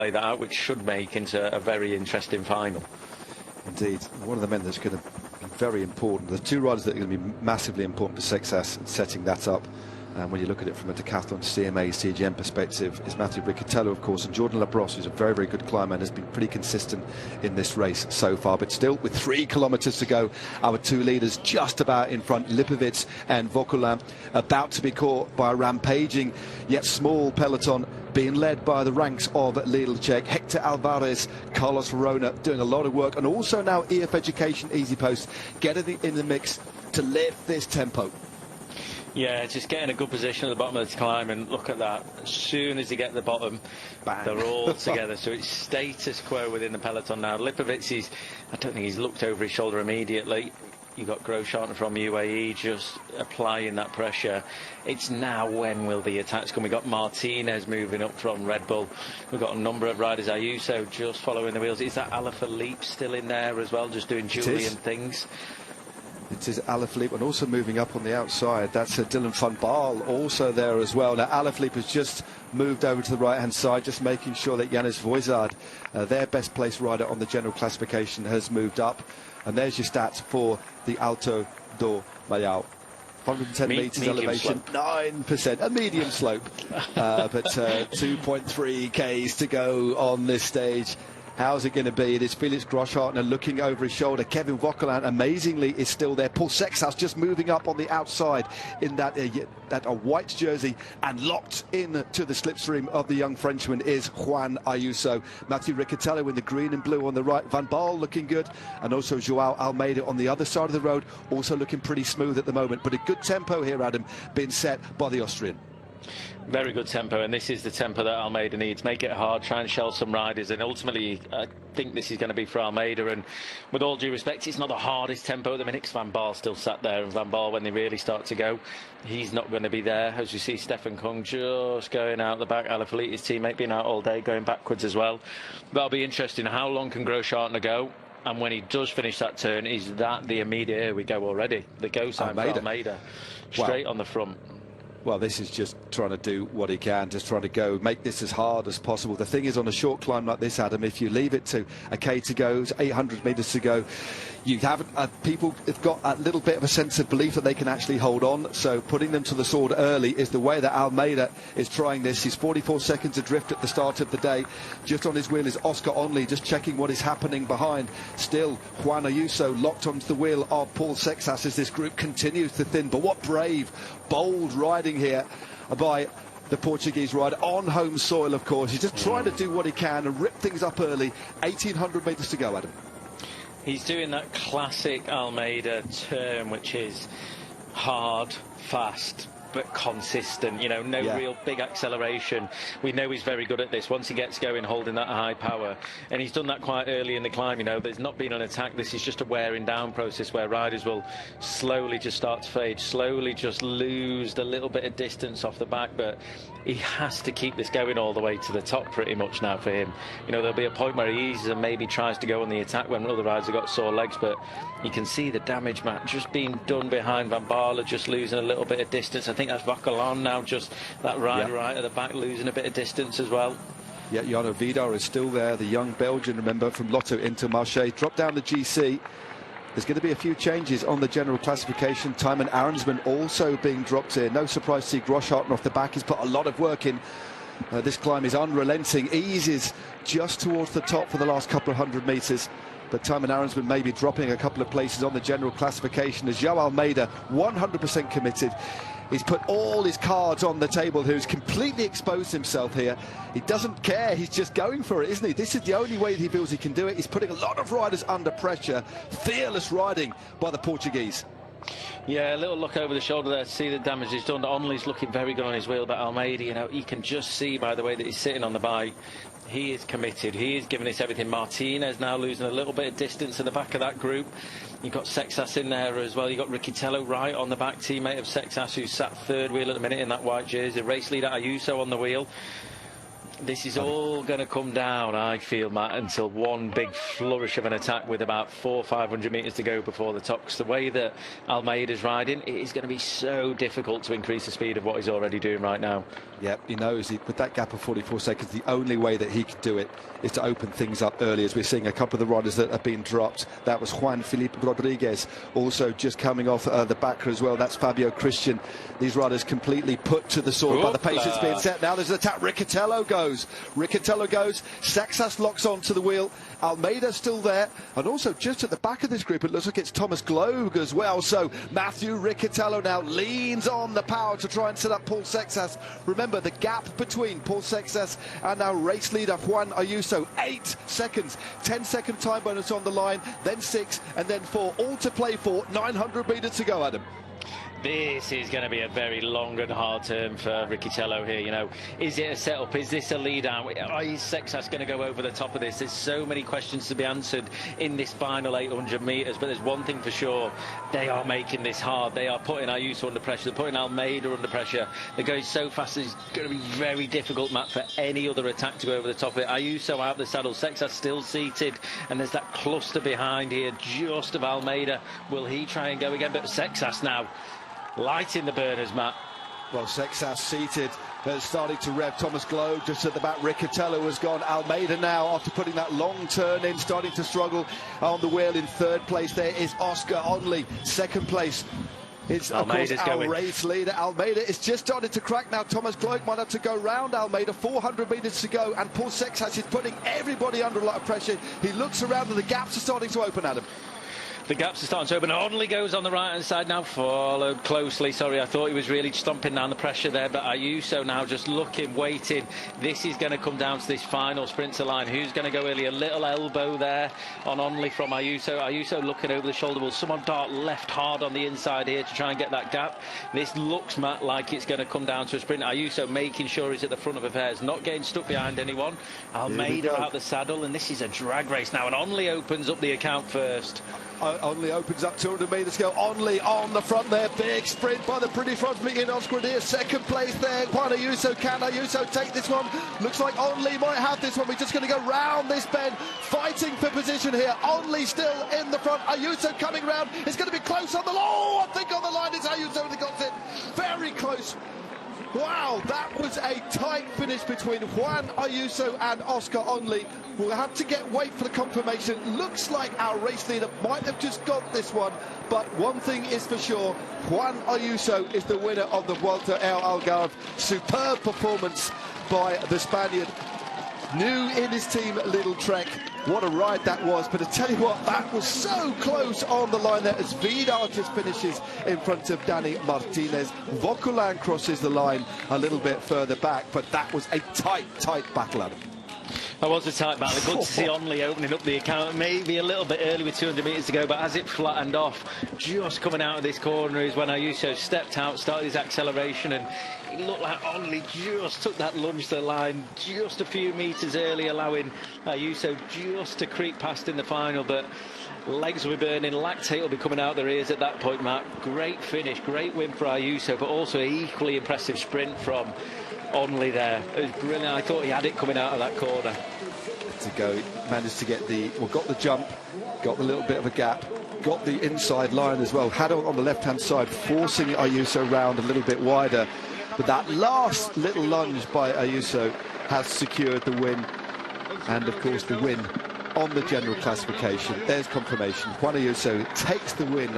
that out, which should make into a very interesting final. Indeed, one of the men that's going to be very important. The two riders that are going to be massively important for success in setting that up, when you look at it from a decathlon, CMA, CGM perspective, is Matthew Ricatello, of course, and Jordan Labrosse, who's a very, very good climber and has been pretty consistent in this race so far. But still, with 3 kilometres to go, our two leaders just about in front, Lipovic and Vokulin, about to be caught by a rampaging yet small peloton, being led by the ranks of Lidl-Czech, Hector Alvarez, Carlos Verona, doing a lot of work, and also now EF Education Easy Post getting in the mix to lift this tempo. Yeah, just getting a good position at the bottom of the climb, and look at that. As soon as you get to the bottom, bang, they're all together. So it's status quo within the peloton now. Lipovic, I don't think he's looked over his shoulder immediately. You've got Grosjean from UAE just applying that pressure. It's now, when will the attacks come? We've got Martinez moving up from Red Bull. We've got a number of riders. Ayuso just following the wheels. Is that Alaphilippe still in there as well, just doing Julian things? It is Alaphilippe, and also moving up on the outside. That's Dylan van Baarle also there as well. Now, Alaphilippe has just moved over to the right-hand side, just making sure that Janis Voizard, their best placed rider on the general classification, has moved up. And there's your stats for the Alto do Maiao. 110 metres elevation, slope. 9%, a medium slope, but 2.3 Ks to go on this stage. How's it going to be? It is Felix Grosshartner looking over his shoulder. Kevin Vokulin, amazingly, is still there. Paul Sexas just moving up on the outside in that white jersey, and locked in to the slipstream of the young Frenchman is Juan Ayuso. Matthew Ricatello in the green and blue on the right. Van Baarle looking good, and also Joao Almeida on the other side of the road, also looking pretty smooth at the moment. But a good tempo here, Adam, being set by the Austrian. Very good tempo, and this is the tempo that Almeida needs. Make it hard, try and shell some riders, and ultimately I think this is going to be for Almeida. And with all due respect, it's not the hardest tempo at the minute, because Van Baarle still sat there, and Van Baarle, when they really start to go, he's not going to be there. As you see, Stefan Kung just going out the back. Alaphilippe, his teammate, been out all day, going backwards as well. That'll be interesting. How long can Grosshartner go? And when he does finish that turn, is that the immediate, here we go already, the go sign for Almeida, straight on the front? Well, this is just trying to do what he can, just trying to go, make this as hard as possible. The thing is, on a short climb like this, Adam, if you leave it to a K to go, 800 metres to go, you haven't, people have got a little bit of a sense of belief that they can actually hold on. So putting them to the sword early is the way that Almeida is trying this. He's 44 seconds adrift at the start of the day. Just on his wheel is Oscar Onley, just checking what is happening behind. Still, Juan Ayuso locked onto the wheel of Paul Sexas as this group continues to thin. But what brave, bold riding here by the Portuguese rider on home soil, of course. He's just trying to do what he can and rip things up early. 1,800 metres to go, Adam. He's doing that classic Almeida turn, which is hard, fast, but consistent, you know, no real big acceleration. We know he's very good at this. Once he gets going, holding that high power, and he's done that quite early in the climb, you know, there's not been an attack. This is just a wearing down process where riders will slowly just start to fade, slowly just lose a little bit of distance off the back, but he has to keep this going all the way to the top pretty much now for him. You know, there'll be a point where he eases and maybe tries to go on the attack when other riders have got sore legs, but you can see the damage, Matt, just being done behind Van Baarle, just losing a little bit of distance. I think that's Vokulin now, just that rider right at the back, losing a bit of distance as well. Yeah, Jarno Vidar is still there, the young Belgian, remember, from Lotto Intermarché. Dropped down the GC. There's going to be a few changes on the general classification. Tymon Arensman also being dropped in. No surprise to see Grosshartner off the back. He's put a lot of work in. This climb is unrelenting. Eases just towards the top for the last couple of 100 metres. But Tymon Arensman may be dropping a couple of places on the general classification as Joao Almeida, 100% committed. He's put all his cards on the table, who's completely exposed himself here. He doesn't care, he's just going for it, isn't he? This is the only way he feels he can do it. He's putting a lot of riders under pressure. Fearless riding by the Portuguese. Yeah, a little look over the shoulder there to see the damage he's done. Onley's looking very good on his wheel, but Almeida, you know, you can just see by the way that he's sitting on the bike, he is committed, he is giving this everything. Martinez now losing a little bit of distance at the back of that group. You've got Sexas in there as well. You've got Ricatello right on the back, teammate of Sexas, who's sat third wheel at the minute in that white jersey. Race leader Ayuso on the wheel. This is all going to come down, I feel, Matt, until one big flourish of an attack with about 400 or 500 metres to go before the top. 'Cause the way that Almeida's riding, it is going to be so difficult to increase the speed of what he's already doing right now. Yep, he knows with that gap of 44 seconds, the only way that he can do it is to open things up early, as we're seeing a couple of the riders that have been dropped. That was Juan Felipe Rodriguez, also just coming off the backer as well. That's Fabio Christian. These riders completely put to the sword by the pace that's being set. Now there's an attack. Ricatello goes. Sexas locks onto the wheel. Almeida's still there, and also just at the back of this group, it looks like it's Thomas Gloag as well. So Matthew Ricatello now leans on the power to try and set up Paul Sexas. Remember, the gap between Paul Sexas and our race leader Juan Ayuso, 8 seconds. 10-second time bonus on the line, then 6, and then 4, all to play for. 900 metres to go, Adam. This is going to be a very long and hard term for Ricatello here. You know, is it a setup? Is this a lead out? Is Sexas going to go over the top of this? There's so many questions to be answered in this final 800 metres. But there's one thing for sure: they are making this hard. They are putting Ayuso under pressure. They're putting Almeida under pressure. They're going so fast. It's going to be very difficult, Matt, for any other attack to go over the top of it. Ayuso out of the saddle. Sexas still seated, and there's that cluster behind here, just of Almeida. Will he try and go again? But Sexas now lighting the burners, Matt. Well, Sexas seated, starting to rev. Thomas Gloag just at the back. Ricatello has gone. Almeida now, after putting that long turn in, starting to struggle on the wheel. In third place there is Oscar Onley. Second place, it's of course our race leader. Almeida is just starting to crack now. Thomas Gloag might have to go round Almeida. 400 metres to go, and Paul Sexas is putting everybody under a lot of pressure. He looks around and the gaps are starting to open, Adam. The gaps are starting to open. Only goes on the right-hand side now, followed closely. Sorry, I thought he was really stomping down the pressure there, but Ayuso now just looking, waiting. This is going to come down to this final sprinter line. Who's going to go early? A little elbow there on Only from Ayuso. Ayuso looking over the shoulder. Will someone dart left hard on the inside here to try and get that gap? This looks, Matt, like it's going to come down to a sprint. Ayuso making sure he's at the front of affairs, not getting stuck behind anyone. Almeida out the saddle, and this is a drag race now, and Only opens up the account first. Only opens up 200 metres to go. Only on the front there. Big sprint by the British Rugby in Osgrendir. Second place there. Juan Ayuso. Can Ayuso take this one? Looks like Only might have this one. We're just going to go round this bend. Fighting for position here. Only still in the front. Ayuso coming round. It's going to be close on the line. Oh, I think on the line it's Ayuso that got it. Very close. Wow, that was a tight finish between Juan Ayuso and Oscar Only. We'll have to wait for the confirmation. Looks like our race leader might have just got this one, but one thing is for sure, Juan Ayuso is the winner of the Volta al Algarve. Superb performance by the Spaniard. New in his team, Little Trek. What a ride that was. But I tell you what, that was so close on the line there as Vidal just finishes in front of Danny Martinez. Vokulan crosses the line a little bit further back, but that was a tight battle, Adam. That was a tight battle. Good to see Only opening up the account, maybe a little bit early with 200 metres to go, but as it flattened off, just coming out of this corner is when Ayuso stepped out, started his acceleration, and it looked like Only just took that lunge to the line just a few metres early, allowing Ayuso just to creep past in the final, but legs will be burning, lactate will be coming out their ears at that point, Matt. Great finish, great win for Ayuso, but also an equally impressive sprint from Only there. It was brilliant. I thought he had it coming out of that corner. To go, managed to get got the jump, got the little bit of a gap, got the inside line as well, had on the left hand side, forcing Ayuso round a little bit wider, but that last little lunge by Ayuso has secured the win, and of course the win on the general classification. There's confirmation. Juan Ayuso takes the win